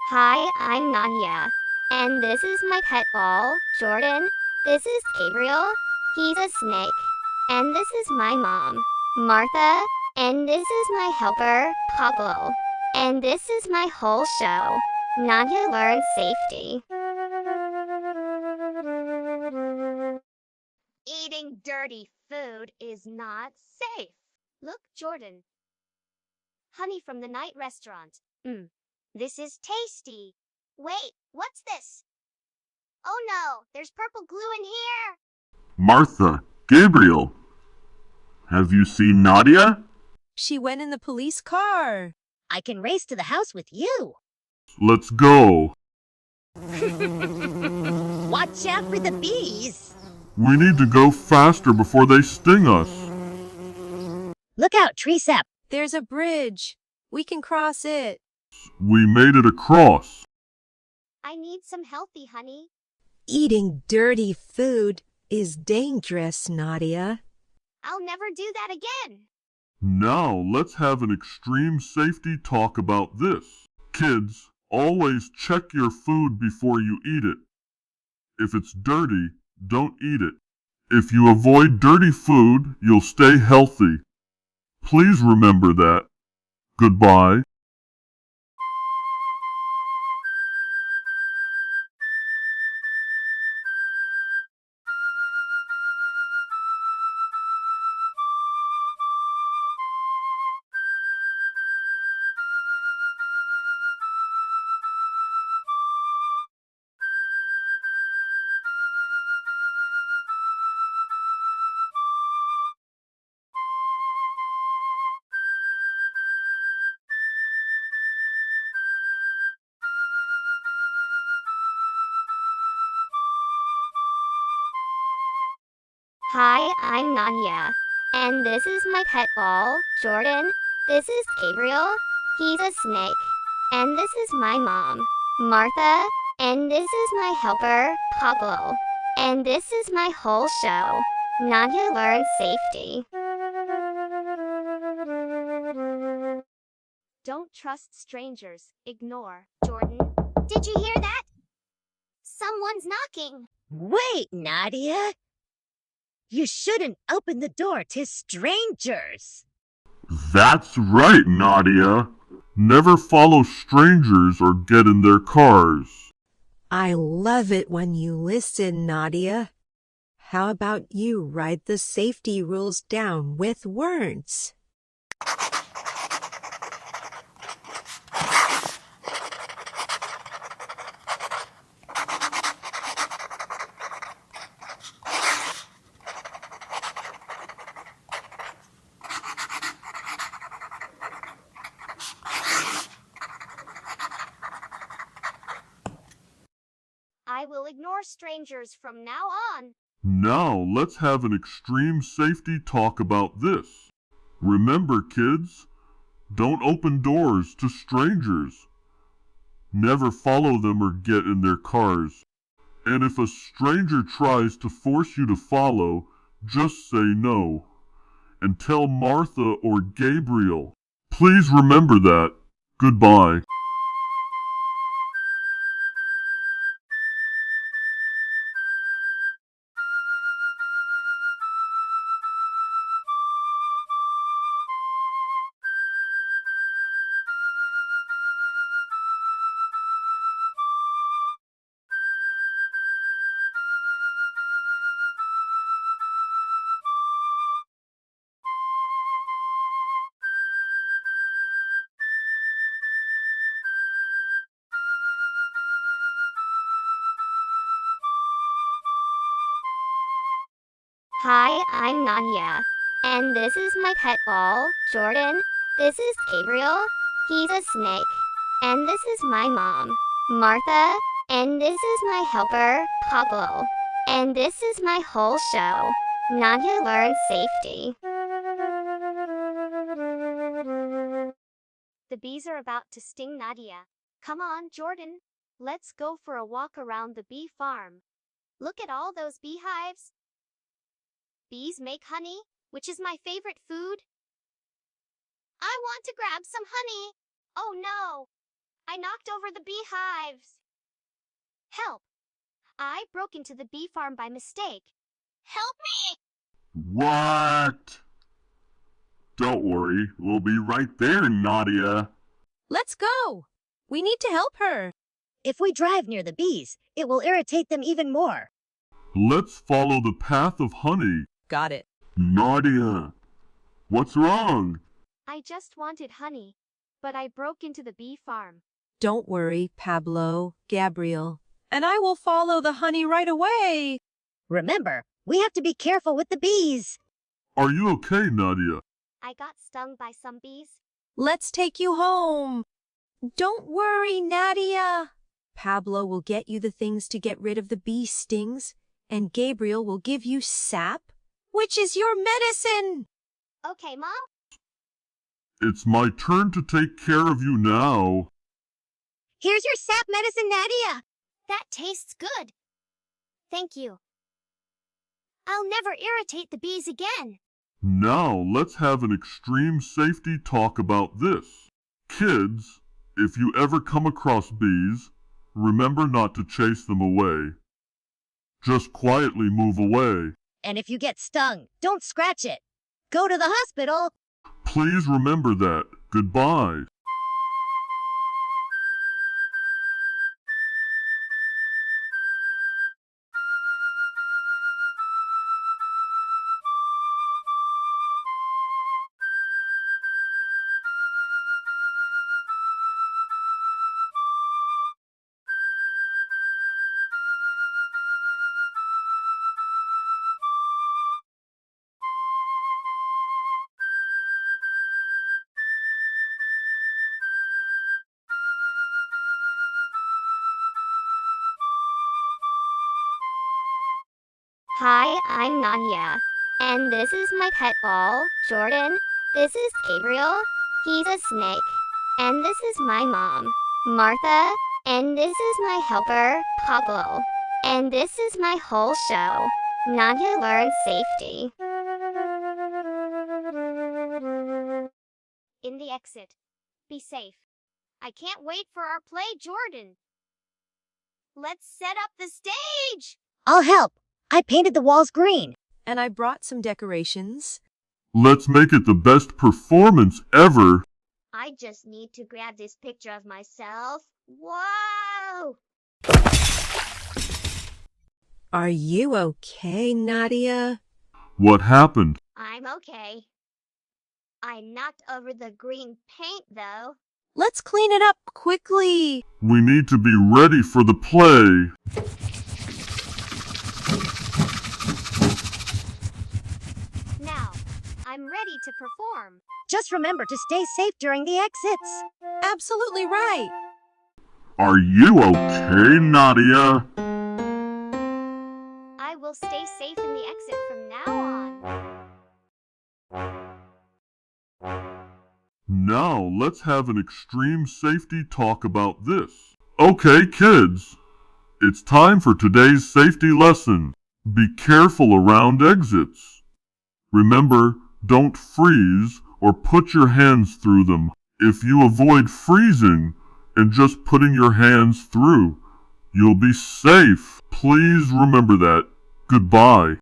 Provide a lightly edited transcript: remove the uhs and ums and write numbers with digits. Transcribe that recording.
Hi, I'm Nadia. And this is my pet ball, Jordan. This is Gabriel. He's a snake. And this is my mom, Martha. And this is my helper, Pablo. And this is my whole show, Nadia Learns Safety. Eating dirty food is not safe. Look, Jordan. Honey from the night restaurant. This is tasty. Wait, what's this? Oh no, there's purple glue in here. Martha, Gabriel, have you seen Nadia? She went in the police car. I can race to the house with you. Let's go. Watch out for the bees. We need to go faster before they sting us. Look out, Tricep. There's a bridge. We can cross it. We made it across. I need some healthy honey. Eating dirty food is dangerous, Nadia. I'll never do that again. Now let's have an extreme safety talk about this. Kids, always check your food before you eat it. If it's dirty, don't eat it. If you avoid dirty food, you'll stay healthy. Please remember that. Goodbye. Hi, I'm Nadia. And this is my pet ball, Jordan. This is Gabriel. He's a snake. And this is my mom, Martha. And this is my helper, Pablo. And this is my whole show, Nadia Learns Safety. Don't trust strangers. Ignore. Jordan, did you hear that? Someone's knocking. Wait, Nadia. You shouldn't open the door to strangers. That's right, Nadia. Never follow strangers or get in their cars. I love it when you listen, Nadia. How about you write the safety rules down with words? I will ignore strangers from now on. Now let's have an extreme safety talk about this. Remember, kids, don't open doors to strangers. Never follow them or get in their cars. And if a stranger tries to force you to follow, just say no. And tell Martha or Gabriel. Please remember that. Goodbye. Hi, I'm Nadia. And this is my pet ball, Jordan. This is Gabriel. He's a snake. And this is my mom, Martha. And this is my helper, Pablo. And this is my whole show, Nadia Learns Safety. The bees are about to sting Nadia. Come on, Jordan. Let's go for a walk around the bee farm. Look at all those beehives. Bees make honey, which is my favorite food. I want to grab some honey. Oh no! I knocked over the beehives. Help! I broke into the bee farm by mistake. Help me! What? Don't worry, we'll be right there, Nadia. Let's go. We need to help her. If we drive near the bees, it will irritate them even more. Let's follow the path of honey. Got it. Nadia, what's wrong? I just wanted honey, but I broke into the bee farm. Don't worry, Pablo, Gabriel, and I will follow the honey right away. Remember, we have to be careful with the bees. Are you okay, Nadia? I got stung by some bees. Let's take you home. Don't worry, Nadia. Pablo will get you the things to get rid of the bee stings, and Gabriel will give you sap, which is your medicine. Okay, Mom? It's my turn to take care of you now. Here's your sap medicine, Nadia. That tastes good. Thank you. I'll never irritate the bees again. Now let's have an extreme safety talk about this. Kids, if you ever come across bees, remember not to chase them away. Just quietly move away. And if you get stung, don't scratch it. Go to the hospital. Please remember that. Goodbye. Hi, I'm Nadia. And this is my pet ball, Jordan. This is Gabriel. He's a snake. And this is my mom, Martha. And this is my helper, Pablo. And this is my whole show, Nadia Learns Safety. In the exit. Be safe. I can't wait for our play, Jordan. Let's set up the stage. I'll help. I painted the walls green. And I brought some decorations. Let's make it the best performance ever. I just need to grab this picture of myself. Whoa! Are you okay, Nadia? What happened? I'm okay. I knocked over the green paint, though. Let's clean it up quickly. We need to be ready for the play. Now, I'm ready to perform. Just remember to stay safe during the exits. Absolutely right. Are you okay, Nadia? I will stay safe in the exit from now on. Now let's have an extreme safety talk about this. Okay, kids. It's time for today's safety lesson. Be careful around exits. Remember, don't freeze or put your hands through them. If you avoid freezing and just putting your hands through, you'll be safe. Please remember that. Goodbye.